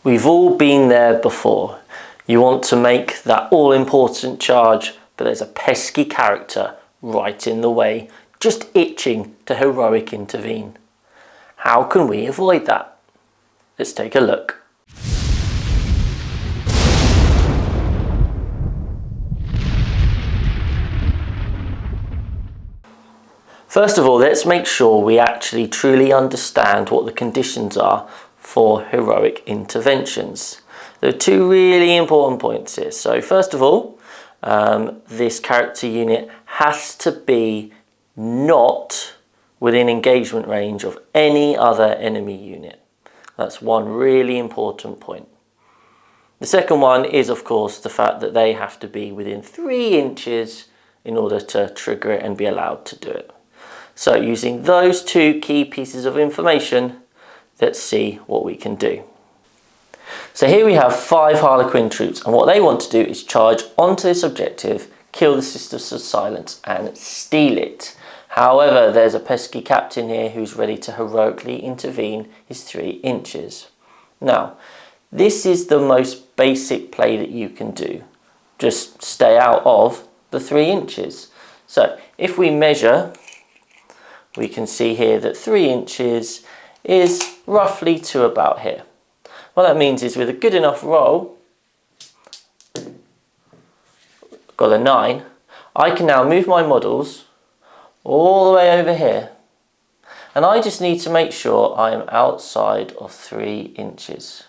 We've all been there before. You want to make that all-important charge, but there's a pesky character right in the way, just itching to heroic intervene. How can we avoid that? Let's take a look. First of all, let's make sure we actually truly understand what the conditions are for heroic interventions. There are two really important points here. So first of all, this character unit has to be not within engagement range of any other enemy unit. That's one really important point. The second one is, of course, the fact that they have to be within 3 inches in order to trigger it and be allowed to do it. So using those two key pieces of information, let's see what we can do. So here we have 5 Harlequin troops, and what they want to do is charge onto this objective, kill the Sisters of Silence and steal it. However, there's a pesky captain here who's ready to heroically intervene his 3 inches. Now, this is the most basic play that you can do. Just stay out of the 3 inches. So if we measure, we can see here that 3 inches is roughly to about here. What that means is with a good enough roll, got a 9, I can now move my models all the way over here, and I just need to make sure I am outside of 3 inches.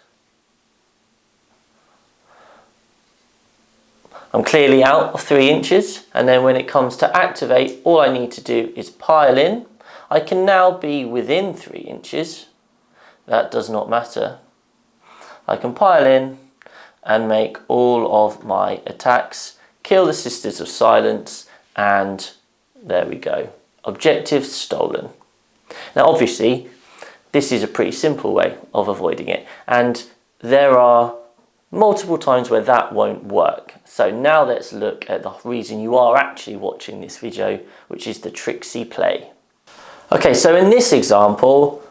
I'm clearly out of 3 inches, and then when it comes to activate, all I need to do is pile in. I can now be within 3 inches. That does not matter. I can pile in and make all of my attacks, kill the Sisters of Silence, and there we go. Objective stolen. Now obviously, this is a pretty simple way of avoiding it, and there are multiple times where that won't work. So now let's look at the reason you are actually watching this video, which is the tricksy play. Okay, so in this example,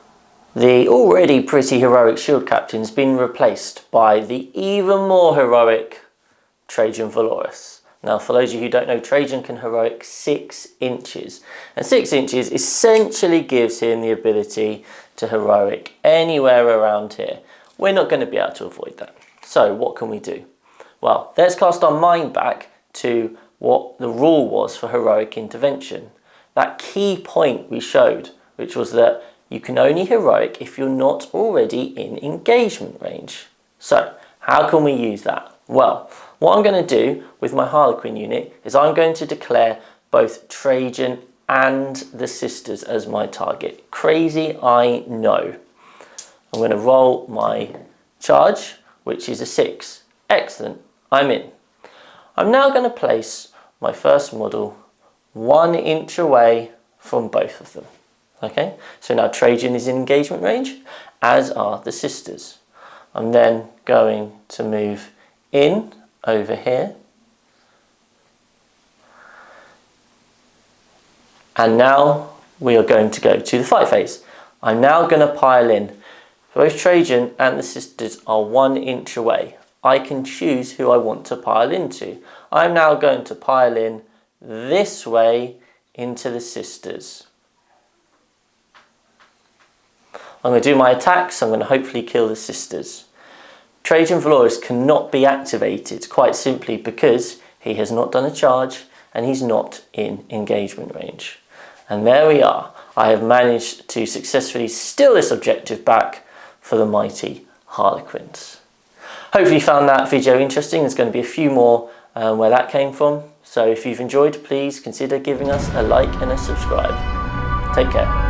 the already pretty heroic shield captain's been replaced by the even more heroic Trajan Valorous. Now, for those of you who don't know, Trajan can heroic 6 inches. And 6 inches essentially gives him the ability to heroic anywhere around here. We're not going to be able to avoid that. So what can we do? Well, let's cast our mind back to what the rule was for heroic intervention. That key point we showed, which was that you can only heroic if you're not already in engagement range. So how can we use that? Well, what I'm going to do with my Harlequin unit is I'm going to declare both Trajan and the Sisters as my target. Crazy, I know. I'm going to roll my charge, which is a 6. Excellent, I'm in. I'm now going to place my first model 1 inch away from both of them. Okay, so now Trajan is in engagement range, as are the Sisters. I'm then going to move in over here. And now we are going to go to the fight phase. I'm now going to pile in. Both Trajan and the Sisters are 1 inch away. I can choose who I want to pile into. I'm now going to pile in this way into the Sisters. I'm going to do my attacks. I'm going to hopefully kill the Sisters. Trajan Valorous cannot be activated quite simply because he has not done a charge and he's not in engagement range. And there we are. I have managed to successfully steal this objective back for the mighty Harlequins. Hopefully you found that video interesting. There's going to be a few more where that came from. So if you've enjoyed, please consider giving us a like and a subscribe. Take care.